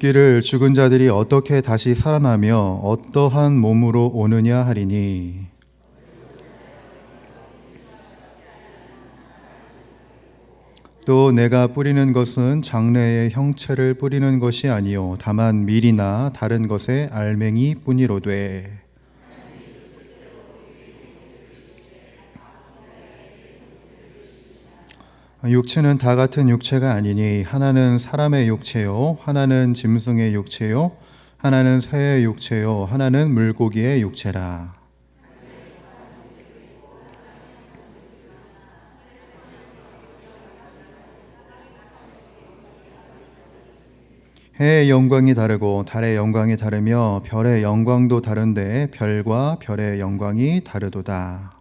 묻기를 죽은 자들이 어떻게 다시 살아나며 어떠한 몸으로 오느냐 하리니 또 내가 뿌리는 것은 장래의 형체를 뿌리는 것이 아니요 다만 밀이나 다른 것의 알맹이 뿐이로되 육체는 다 같은 육체가 아니니 하나는 사람의 육체요 하나는 짐승의 육체요 하나는 새의 육체요 하나는 물고기의 육체라. 해의 영광이 다르고 달의 영광이 다르며 별의 영광도 다른데 별과 별의 영광이 다르도다.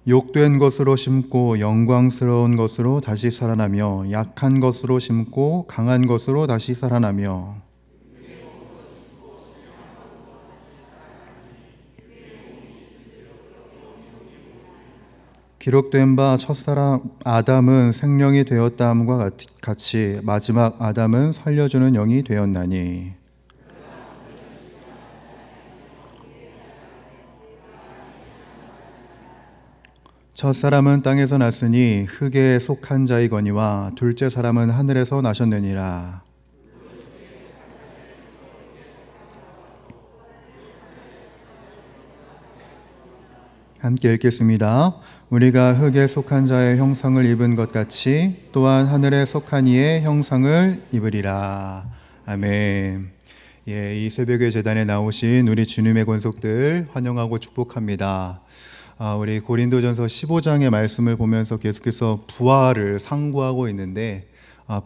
욕된 것으로 심고 영광스러운 것으로 다시 살아나며 약한 것으로 심고 강한 것으로 다시 살아나며 기록된 바 첫사람 아담은 생명이 되었다함과 같이 마지막 아담은 살려주는 영이 되었나니 첫사람은 땅에서 났으니 흙에 속한 자이거니와 둘째 사람은 하늘에서 나셨느니라. 함께 읽겠습니다. 우리가 흙에 속한 자의 형상을 입은 것 같이 또한 하늘에 속한 이의 형상을 입으리라. 아멘. 이 새벽의 제단에 나오신 우리 주님의 권속들 환영하고 축복합니다. 우리 고린도전서 15장의 말씀을 보면서 계속해서 부활을 상고하고 있는데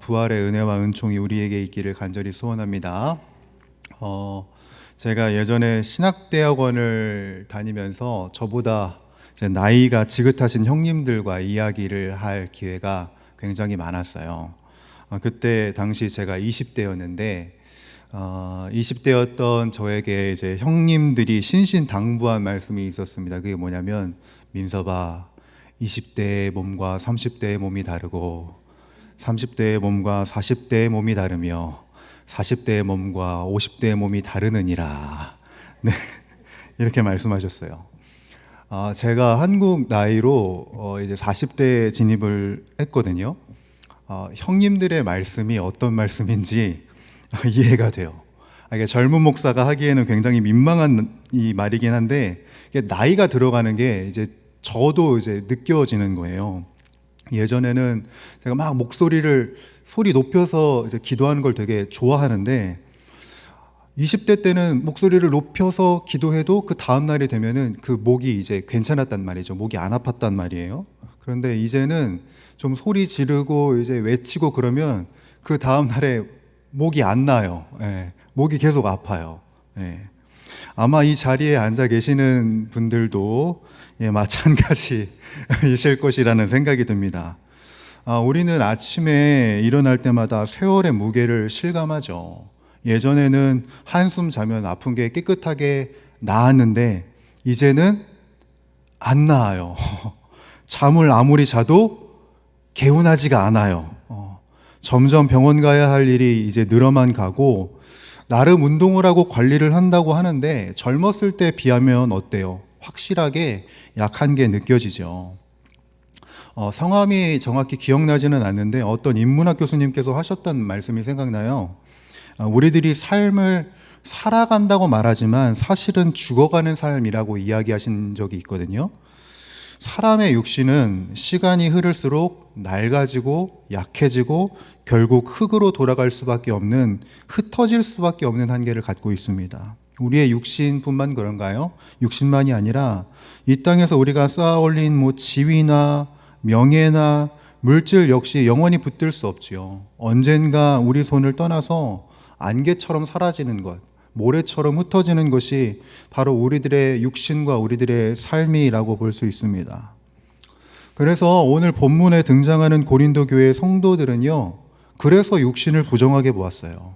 부활의 은혜와 은총이 우리에게 있기를 간절히 소원합니다. 제가 예전에 신학대학원을 다니면서 저보다 나이가 지긋하신 형님들과 이야기를 할 기회가 굉장히 많았어요. 그때 당시 제가 20대였는데 20대였던 저에게 이제 형님들이 신신당부한 말씀이 있었습니다. 그게 뭐냐면 민서봐 20대의 몸과 30대의 몸이 다르고 30대의 몸과 40대의 몸이 다르며 40대의 몸과 50대의 몸이 다르느니라. 네, 이렇게 말씀하셨어요. 제가 한국 나이로 이제 40대에 진입을 했거든요. 형님들의 말씀이 어떤 말씀인지 이해가 돼요. 이게 젊은 목사가 하기에는 굉장히 민망한 이 말이긴 한데 이게 나이가 들어가는 게 이제 저도 이제 느껴지는 거예요. 예전에는 제가 막 소리 높여서 이제 기도하는 걸 되게 좋아하는데 20대 때는 목소리를 높여서 기도해도 그 다음 날이 되면은 그 목이 이제 괜찮았단 말이죠. 목이 안 아팠단 말이에요. 그런데 이제는 좀 소리 지르고 이제 외치고 그러면 그 다음 날에 목이 안 나요. 목이 계속 아파요. 아마 이 자리에 앉아 계시는 분들도 마찬가지이실 것이라는 생각이 듭니다. 우리는 아침에 일어날 때마다 세월의 무게를 실감하죠. 예전에는 한숨 자면 아픈 게 깨끗하게 나았는데 이제는 안 나아요. 잠을 아무리 자도 개운하지가 않아요. 점점 병원 가야 할 일이 이제 늘어만 가고 나름 운동을 하고 관리를 한다고 하는데 젊었을 때 비하면 어때요? 확실하게 약한 게 느껴지죠. 성함이 정확히 기억나지는 않는데 어떤 인문학 교수님께서 하셨던 말씀이 생각나요. 우리들이 삶을 살아간다고 말하지만 사실은 죽어가는 삶이라고 이야기하신 적이 있거든요. 사람의 육신은 시간이 흐를수록 낡아지고 약해지고 결국 흙으로 돌아갈 수밖에 없는, 흩어질 수밖에 없는 한계를 갖고 있습니다. 우리의 육신뿐만 그런가요? 육신만이 아니라 이 땅에서 우리가 쌓아 올린 지위나 명예나 물질 역시 영원히 붙들 수 없지요. 언젠가 우리 손을 떠나서 안개처럼 사라지는 것, 모래처럼 흩어지는 것이 바로 우리들의 육신과 우리들의 삶이라고 볼 수 있습니다. 그래서 오늘 본문에 등장하는 고린도 교회 성도들은요, 그래서 육신을 부정하게 보았어요.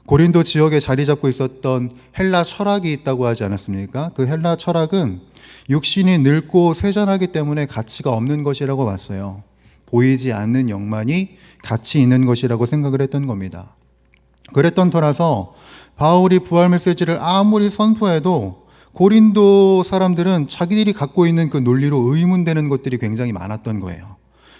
고린도 지역에 자리 잡고 있었던 헬라 철학이 있다고 하지 않았습니까? 그 헬라 철학은 육신이 늙고 쇠잔하기 때문에 가치가 없는 것이라고 봤어요. 보이지 않는 영만이 가치 있는 것이라고 생각을 했던 겁니다. 그랬던 터라서 바울이 부활 메시지를 아무리 선포해도 고린도 사람들은 자기들이 갖고 있는 그 논리로 의문되는 것들이 굉장히 많았던 거예요.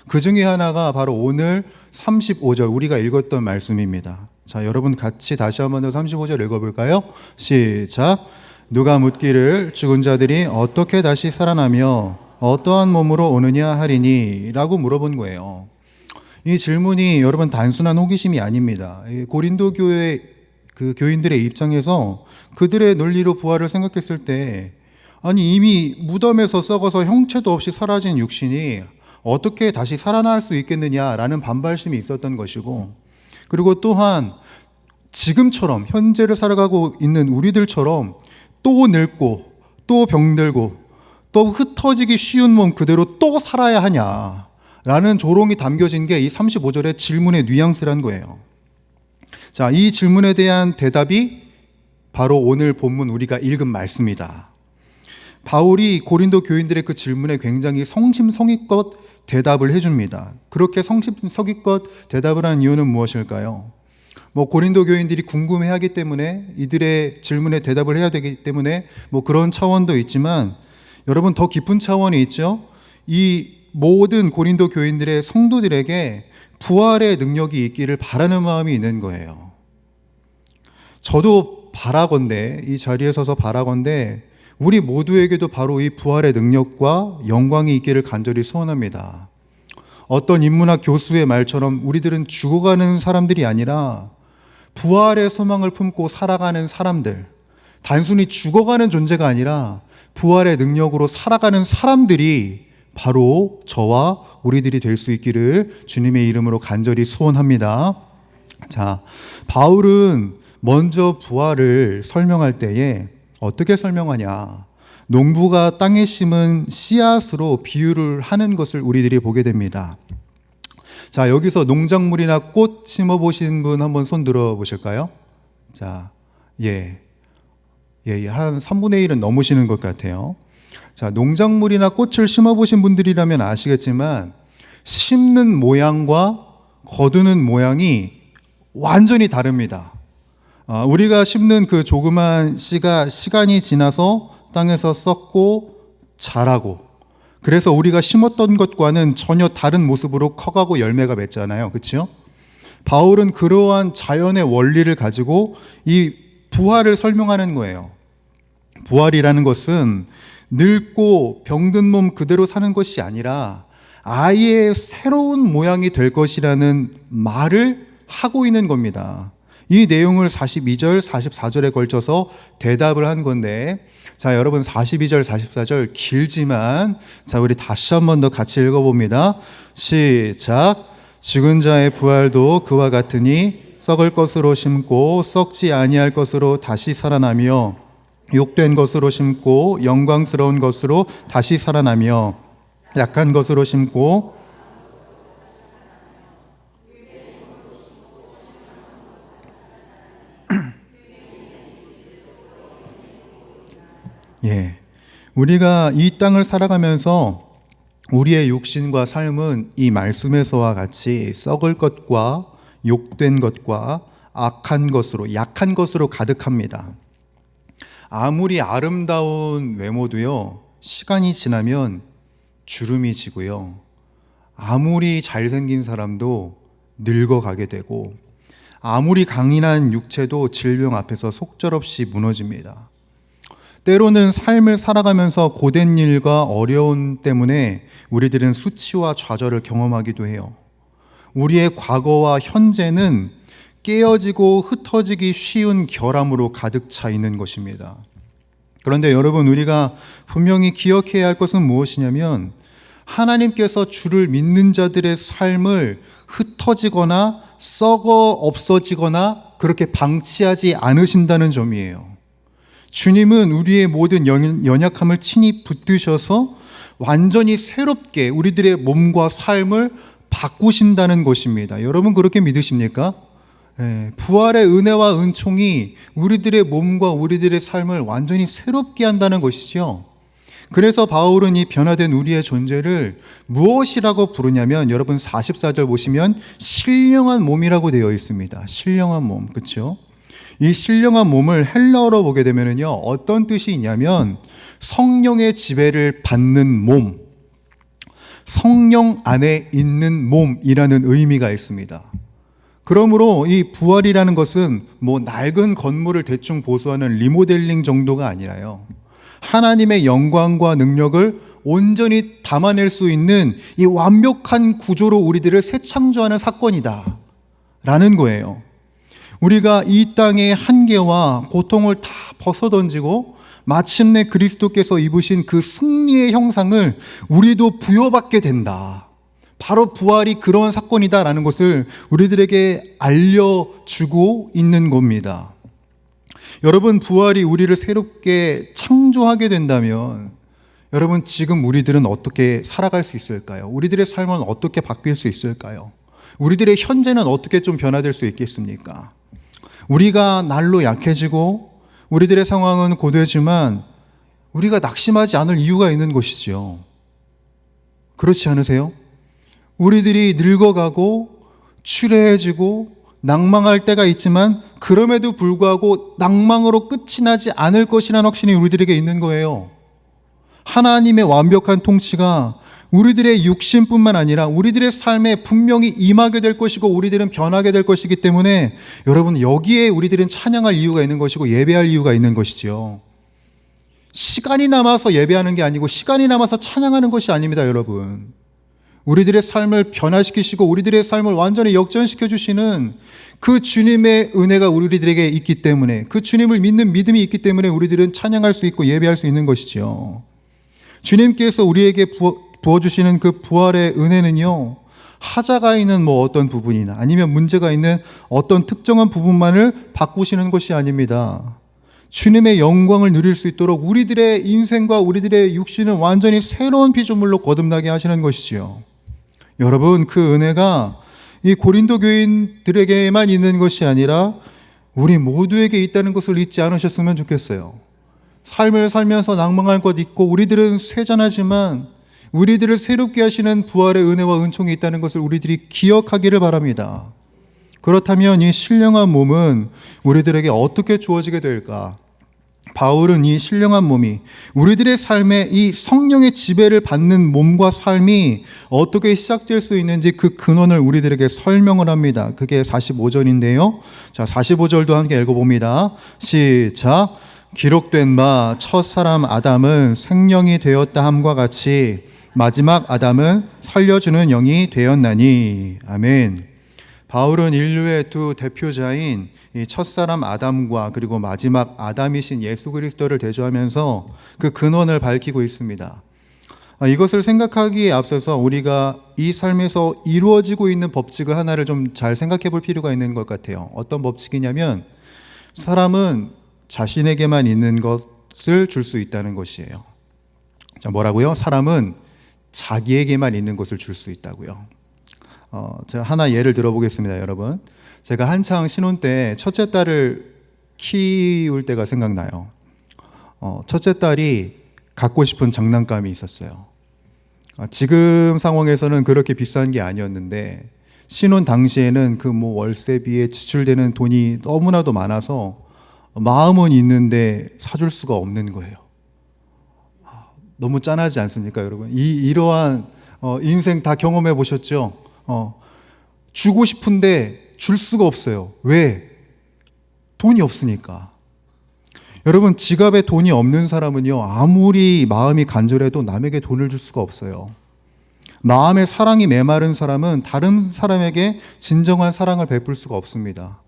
그 중에 하나가 바로 오늘 35절 우리가 읽었던 말씀입니다. 자, 여러분 같이 다시 한번 더 35절 읽어볼까요? 시작. 누가 묻기를 죽은 자들이 어떻게 다시 살아나며 어떠한 몸으로 오느냐 하리니 라고 물어본 거예요. 이 질문이 여러분 단순한 호기심이 아닙니다. 고린도 교회 그 교인들의 입장에서 그들의 논리로 부활을 생각했을 때 아니 이미 무덤에서 썩어서 형체도 없이 사라진 육신이 어떻게 다시 살아날 수 있겠느냐라는 반발심이 있었던 것이고, 그리고 또한 지금처럼 현재를 살아가고 있는 우리들처럼 또 늙고 또 병들고 또 흩어지기 쉬운 몸 그대로 또 살아야 하냐라는 조롱이 담겨진 게 이 35절의 질문의 뉘앙스란 거예요. 자, 이 질문에 대한 대답이 바로 오늘 본문 우리가 읽은 말씀이다. 바울이 고린도 교인들의 그 질문에 굉장히 성심성의껏 대답을 해줍니다. 그렇게 성심성의껏 대답을 한 이유는 무엇일까요? 고린도 교인들이 궁금해하기 때문에 이들의 질문에 대답을 해야 되기 때문에 그런 차원도 있지만 여러분 더 깊은 차원이 있죠. 이 모든 고린도 교인들의 성도들에게 부활의 능력이 있기를 바라는 마음이 있는 거예요. 저도 바라건대 이 자리에 서서 바라건대 우리 모두에게도 바로 이 부활의 능력과 영광이 있기를 간절히 소원합니다. 어떤 인문학 교수의 말처럼 우리들은 죽어가는 사람들이 아니라 부활의 소망을 품고 살아가는 사람들, 단순히 죽어가는 존재가 아니라 부활의 능력으로 살아가는 사람들이 바로 저와 우리들이 될 수 있기를 주님의 이름으로 간절히 소원합니다. 자, 바울은 먼저 부활을 설명할 때에 어떻게 설명하냐? 농부가 땅에 심은 씨앗으로 비유를 하는 것을 우리들이 보게 됩니다. 자, 여기서 농작물이나 꽃 심어 보신 분 한번 손 들어 보실까요? 자, 한 3분의 1은 넘으시는 것 같아요. 자, 농작물이나 꽃을 심어 보신 분들이라면 아시겠지만 심는 모양과 거두는 모양이 완전히 다릅니다. 우리가 심는 그 조그만 씨가 시간이 지나서 땅에서 썩고 자라고, 그래서 우리가 심었던 것과는 전혀 다른 모습으로 커가고 열매가 맺잖아요. 그렇죠? 바울은 그러한 자연의 원리를 가지고 이 부활을 설명하는 거예요. 부활이라는 것은 늙고 병든 몸 그대로 사는 것이 아니라 아예 새로운 모양이 될 것이라는 말을 하고 있는 겁니다. 이 내용을 42절, 44절에 걸쳐서 대답을 한 건데, 자, 여러분 42절, 44절 길지만 자, 우리 다시 한 번 더 같이 읽어봅니다. 시작. 죽은 자의 부활도 그와 같으니 썩을 것으로 심고 썩지 아니할 것으로 다시 살아나며 욕된 것으로 심고 영광스러운 것으로 다시 살아나며 약한 것으로 심고 우리가 이 땅을 살아가면서 우리의 육신과 삶은 이 말씀에서와 같이 썩을 것과 욕된 것과 악한 것으로, 약한 것으로 가득합니다. 아무리 아름다운 외모도요, 시간이 지나면 주름이 지고요, 아무리 잘생긴 사람도 늙어가게 되고, 아무리 강인한 육체도 질병 앞에서 속절없이 무너집니다. 때로는 삶을 살아가면서 고된 일과 어려움 때문에 우리들은 수치와 좌절을 경험하기도 해요. 우리의 과거와 현재는 깨어지고 흩어지기 쉬운 결함으로 가득 차 있는 것입니다. 그런데 여러분, 우리가 분명히 기억해야 할 것은 무엇이냐면 하나님께서 주를 믿는 자들의 삶을 흩어지거나 썩어 없어지거나 그렇게 방치하지 않으신다는 점이에요. 주님은 우리의 모든 연약함을 친히 붙드셔서 완전히 새롭게 우리들의 몸과 삶을 바꾸신다는 것입니다. 여러분 그렇게 믿으십니까? 부활의 은혜와 은총이 우리들의 몸과 우리들의 삶을 완전히 새롭게 한다는 것이죠. 그래서 바울은 이 변화된 우리의 존재를 무엇이라고 부르냐면, 여러분 44절 보시면 신령한 몸이라고 되어 있습니다. 신령한 몸, 그렇죠? 이 신령한 몸을 헬라어로 보게 되면요, 어떤 뜻이 있냐면 성령의 지배를 받는 몸, 성령 안에 있는 몸이라는 의미가 있습니다. 그러므로 이 부활이라는 것은 뭐 낡은 건물을 대충 보수하는 리모델링 정도가 아니라요, 하나님의 영광과 능력을 온전히 담아낼 수 있는 이 완벽한 구조로 우리들을 새 창조하는 사건이다 라는 거예요. 우리가 이 땅의 한계와 고통을 다 벗어던지고 마침내 그리스도께서 입으신 그 승리의 형상을 우리도 부여받게 된다. 바로 부활이 그런 사건이다 라는 것을 우리들에게 알려주고 있는 겁니다. 여러분, 부활이 우리를 새롭게 창조하게 된다면 여러분, 지금 우리들은 어떻게 살아갈 수 있을까요? 우리들의 삶은 어떻게 바뀔 수 있을까요? 우리들의 현재는 어떻게 좀 변화될 수 있겠습니까? 우리가 날로 약해지고 우리들의 상황은 고되지만 우리가 낙심하지 않을 이유가 있는 것이지요. 그렇지 않으세요? 우리들이 늙어가고 추레해지고 낭망할 때가 있지만 그럼에도 불구하고 낭망으로 끝이 나지 않을 것이라는 확신이 우리들에게 있는 거예요. 하나님의 완벽한 통치가 우리들의 육신뿐만 아니라 우리들의 삶에 분명히 임하게 될 것이고 우리들은 변하게 될 것이기 때문에 여러분, 여기에 우리들은 찬양할 이유가 있는 것이고 예배할 이유가 있는 것이죠. 시간이 남아서 예배하는 게 아니고 시간이 남아서 찬양하는 것이 아닙니다. 여러분, 우리들의 삶을 변화시키시고 우리들의 삶을 완전히 역전시켜 주시는 그 주님의 은혜가 우리들에게 있기 때문에, 그 주님을 믿는 믿음이 있기 때문에 우리들은 찬양할 수 있고 예배할 수 있는 것이죠. 주님께서 우리에게 부어주시는 그 부활의 은혜는요, 하자가 있는 뭐 어떤 부분이나 아니면 문제가 있는 어떤 특정한 부분만을 바꾸시는 것이 아닙니다. 주님의 영광을 누릴 수 있도록 우리들의 인생과 우리들의 육신을 완전히 새로운 피조물로 거듭나게 하시는 것이지요. 여러분, 그 은혜가 이 고린도 교인들에게만 있는 것이 아니라 우리 모두에게 있다는 것을 잊지 않으셨으면 좋겠어요. 삶을 살면서 낭망할 것 있고 우리들은 쇠잔하지만 우리들을 새롭게 하시는 부활의 은혜와 은총이 있다는 것을 우리들이 기억하기를 바랍니다. 그렇다면 이 신령한 몸은 우리들에게 어떻게 주어지게 될까? 바울은 이 신령한 몸이 우리들의 삶에 이 성령의 지배를 받는 몸과 삶이 어떻게 시작될 수 있는지 그 근원을 우리들에게 설명을 합니다. 그게 45절인데요. 자, 45절도 함께 읽어봅니다. 시작. 기록된 바 첫사람 아담은 생령이 되었다 함과 같이 마지막 아담은 살려주는 영이 되었나니. 아멘. 바울은 인류의 두 대표자인 이 첫사람 아담과 그리고 마지막 아담이신 예수 그리스도를 대조하면서 그 근원을 밝히고 있습니다. 이것을 생각하기에 앞서서 우리가 이 삶에서 이루어지고 있는 법칙을 하나를 좀 잘 생각해 볼 필요가 있는 것 같아요. 어떤 법칙이냐면 사람은 자신에게만 있는 것을 줄 수 있다는 것이에요. 자, 뭐라고요? 사람은 자기에게만 있는 것을 줄 수 있다고요. 제가 하나 예를 들어보겠습니다, 여러분. 제가 한창 신혼 때 첫째 딸을 키울 때가 생각나요. 첫째 딸이 갖고 싶은 장난감이 있었어요. 지금 상황에서는 그렇게 비싼 게 아니었는데 신혼 당시에는 그 뭐 월세비에 지출되는 돈이 너무나도 많아서 마음은 있는데 사줄 수가 없는 거예요. 너무 짠하지 않습니까, 여러분? 이러한 인생 다 경험해 보셨죠? 주고 싶은데 줄 수가 없어요. 왜? 돈이 없으니까. 여러분, 지갑에 돈이 없는 사람은요, 아무리 마음이 간절해도 남에게 돈을 줄 수가 없어요. 마음의 사랑이 메마른 사람은 다른 사람에게 진정한 사랑을 베풀 수가 없습니다.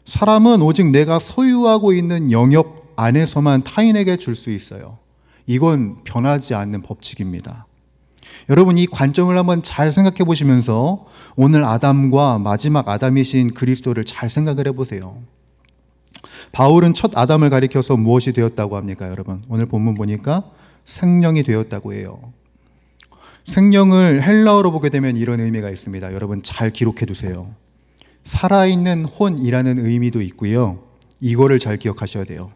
사람은 오직 내가 소유하고 있는 영역 안에서만 타인에게 줄 수 있어요. 이건 변하지 않는 법칙입니다. 여러분, 이 관점을 한번 잘 생각해 보시면서 오늘 아담과 마지막 아담이신 그리스도를 잘 생각을 해보세요. 바울은 첫 아담을 가리켜서 무엇이 되었다고 합니까, 여러분? 오늘 본문 보니까 생령이 되었다고 해요. 생령을 헬라어로 보게 되면 이런 의미가 있습니다. 여러분 잘 기록해 두세요. 살아있는 혼이라는 의미도 있고요. 이거를 잘 기억하셔야 돼요.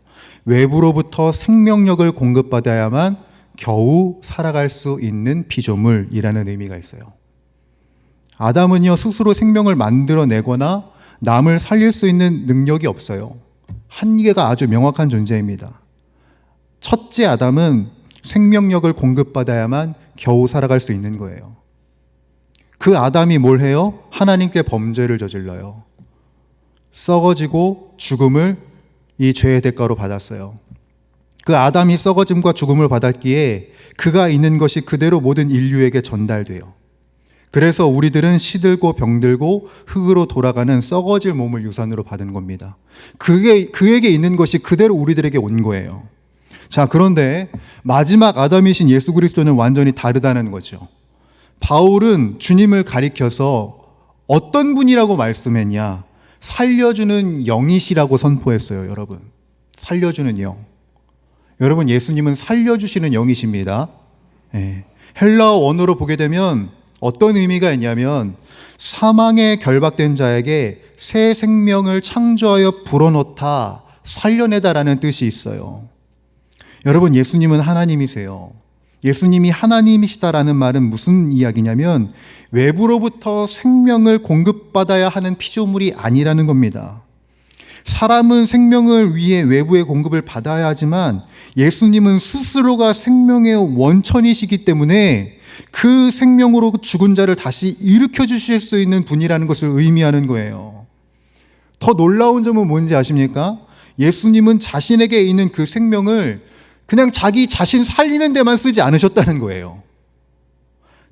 외부로부터 생명력을 공급받아야만 겨우 살아갈 수 있는 피조물이라는 의미가 있어요. 아담은요, 스스로 생명을 만들어내거나 남을 살릴 수 있는 능력이 없어요. 한계가 아주 명확한 존재입니다. 첫째 아담은 생명력을 공급받아야만 겨우 살아갈 수 있는 거예요. 그 아담이 뭘 해요? 하나님께 범죄를 저질러요. 썩어지고 죽음을 이 죄의 대가로 받았어요. 그 아담이 썩어짐과 죽음을 받았기에 그가 있는 것이 그대로 모든 인류에게 전달돼요. 그래서 우리들은 시들고 병들고 흙으로 돌아가는 썩어질 몸을 유산으로 받은 겁니다. 그에게 있는 것이 그대로 우리들에게 온 거예요. 자, 그런데 마지막 아담이신 예수 그리스도는 완전히 다르다는 거죠. 바울은 주님을 가리켜서 어떤 분이라고 말씀했냐? 살려주는 영이시라고 선포했어요, 여러분. 살려주는 영. 여러분, 예수님은 살려주시는 영이십니다. 네. 헬라어 원어로 보게 되면 어떤 의미가 있냐면 사망에 결박된 자에게 새 생명을 창조하여 불어넣다, 살려내다라는 뜻이 있어요. 여러분, 예수님은 하나님이세요. 예수님이 하나님이시다라는 말은 무슨 이야기냐면 외부로부터 생명을 공급받아야 하는 피조물이 아니라는 겁니다. 사람은 생명을 위해 외부의 공급을 받아야 하지만 예수님은 스스로가 생명의 원천이시기 때문에 그 생명으로 죽은 자를 다시 일으켜 주실 수 있는 분이라는 것을 의미하는 거예요. 더 놀라운 점은 뭔지 아십니까? 예수님은 자신에게 있는 그 생명을 그냥 자기 자신 살리는 데만 쓰지 않으셨다는 거예요.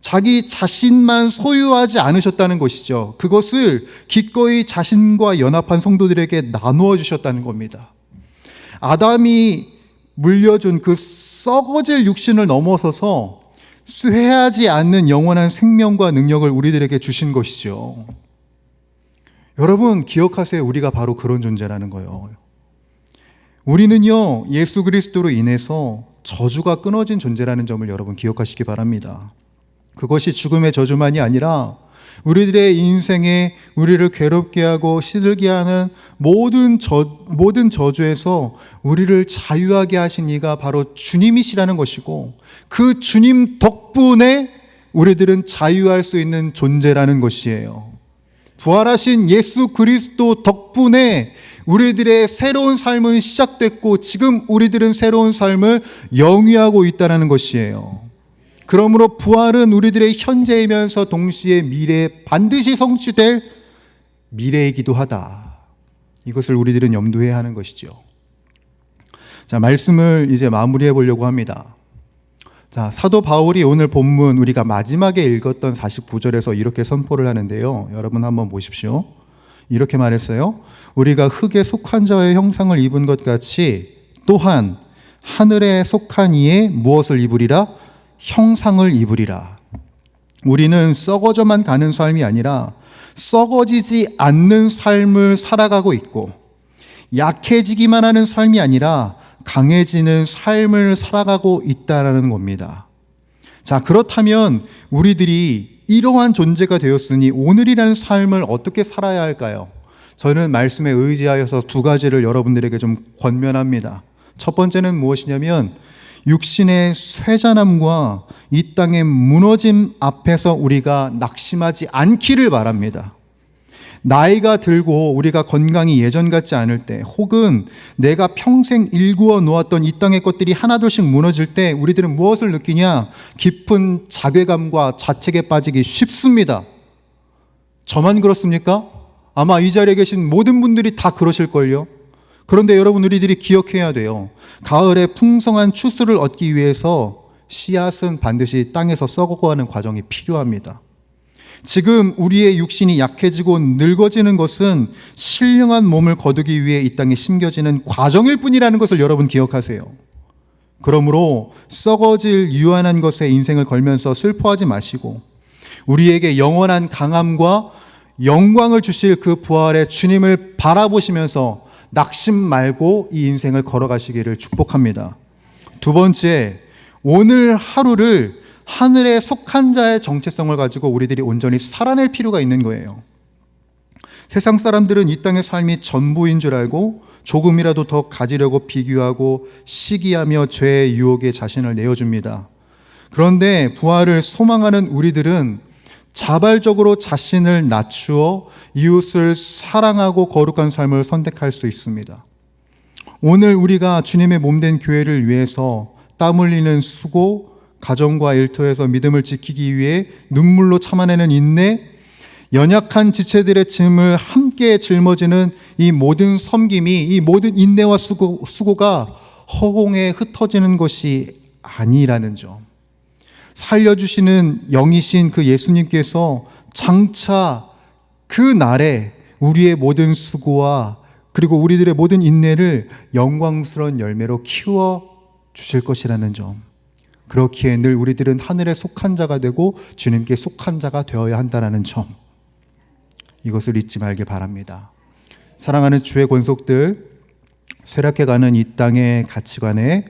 자기 자신만 소유하지 않으셨다는 것이죠. 그것을 기꺼이 자신과 연합한 성도들에게 나누어 주셨다는 겁니다. 아담이 물려준 그 썩어질 육신을 넘어서서 쇠하지 않는 영원한 생명과 능력을 우리들에게 주신 것이죠. 여러분, 기억하세요. 우리가 바로 그런 존재라는 거예요. 우리는요, 예수 그리스도로 인해서 저주가 끊어진 존재라는 점을 여러분 기억하시기 바랍니다. 그것이 죽음의 저주만이 아니라 우리들의 인생에 우리를 괴롭게 하고 시들게 하는 모든 저주에서 우리를 자유하게 하신 이가 바로 주님이시라는 것이고, 그 주님 덕분에 우리들은 자유할 수 있는 존재라는 것이에요. 부활하신 예수 그리스도 덕분에 우리들의 새로운 삶은 시작됐고 지금 우리들은 새로운 삶을 영위하고 있다는 것이에요. 그러므로 부활은 우리들의 현재이면서 동시에 미래에 반드시 성취될 미래이기도 하다. 이것을 우리들은 염두해야 하는 것이죠. 자, 말씀을 이제 마무리해 보려고 합니다. 자, 사도 바울이 오늘 본문 우리가 마지막에 읽었던 49절에서 이렇게 선포를 하는데요. 여러분 한번 보십시오. 이렇게 말했어요. 우리가 흙에 속한 자의 형상을 입은 것 같이 또한 하늘에 속한 이에 무엇을 입으리라? 형상을 입으리라. 우리는 썩어져만 가는 삶이 아니라 썩어지지 않는 삶을 살아가고 있고, 약해지기만 하는 삶이 아니라 강해지는 삶을 살아가고 있다는 겁니다. 자, 그렇다면 우리들이 이러한 존재가 되었으니 오늘이라는 삶을 어떻게 살아야 할까요? 저는 말씀에 의지하여서 두 가지를 여러분들에게 좀 권면합니다. 첫 번째는 무엇이냐면 육신의 쇠잔함과 이 땅의 무너짐 앞에서 우리가 낙심하지 않기를 바랍니다. 나이가 들고 우리가 건강이 예전 같지 않을 때, 혹은 내가 평생 일구어 놓았던 이 땅의 것들이 하나둘씩 무너질 때 우리들은 무엇을 느끼냐? 깊은 자괴감과 자책에 빠지기 쉽습니다. 저만 그렇습니까? 아마 이 자리에 계신 모든 분들이 다 그러실걸요. 그런데 여러분, 우리들이 기억해야 돼요. 가을에 풍성한 추수를 얻기 위해서 씨앗은 반드시 땅에서 썩어가는 과정이 필요합니다. 지금 우리의 육신이 약해지고 늙어지는 것은 신령한 몸을 거두기 위해 이 땅에 심겨지는 과정일 뿐이라는 것을 여러분 기억하세요. 그러므로 썩어질 유한한 것에 인생을 걸면서 슬퍼하지 마시고, 우리에게 영원한 강함과 영광을 주실 그 부활의 주님을 바라보시면서 낙심 말고 이 인생을 걸어가시기를 축복합니다. 두 번째, 오늘 하루를 하늘에 속한 자의 정체성을 가지고 우리들이 온전히 살아낼 필요가 있는 거예요. 세상 사람들은 이 땅의 삶이 전부인 줄 알고 조금이라도 더 가지려고 비교하고 시기하며 죄의 유혹에 자신을 내어줍니다. 그런데 부활을 소망하는 우리들은 자발적으로 자신을 낮추어 이웃을 사랑하고 거룩한 삶을 선택할 수 있습니다. 오늘 우리가 주님의 몸된 교회를 위해서 땀 흘리는 수고, 가정과 일터에서 믿음을 지키기 위해 눈물로 참아내는 인내, 연약한 지체들의 짐을 함께 짊어지는 이 모든 섬김이, 이 모든 인내와 수고가 허공에 흩어지는 것이 아니라는 점, 살려주시는 영이신 그 예수님께서 장차 그 날에 우리의 모든 수고와 그리고 우리들의 모든 인내를 영광스러운 열매로 키워 주실 것이라는 점, 그렇기에 늘 우리들은 하늘에 속한 자가 되고 주님께 속한 자가 되어야 한다는 점, 이것을 잊지 말길 바랍니다. 사랑하는 주의 권속들, 쇠락해가는 이 땅의 가치관에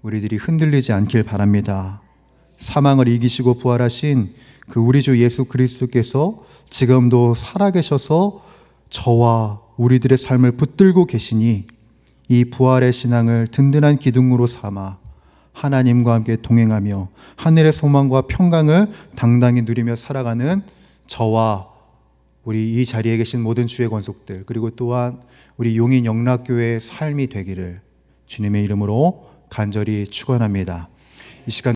우리들이 흔들리지 않길 바랍니다. 사망을 이기시고 부활하신 그 우리 주 예수 그리스도께서 지금도 살아계셔서 저와 우리들의 삶을 붙들고 계시니 이 부활의 신앙을 든든한 기둥으로 삼아 하나님과 함께 동행하며 하늘의 소망과 평강을 당당히 누리며 살아가는 저와 우리 이 자리에 계신 모든 주의 권속들, 그리고 또한 우리 용인 영락교회의 삶이 되기를 주님의 이름으로 간절히 축원합니다. 이 시간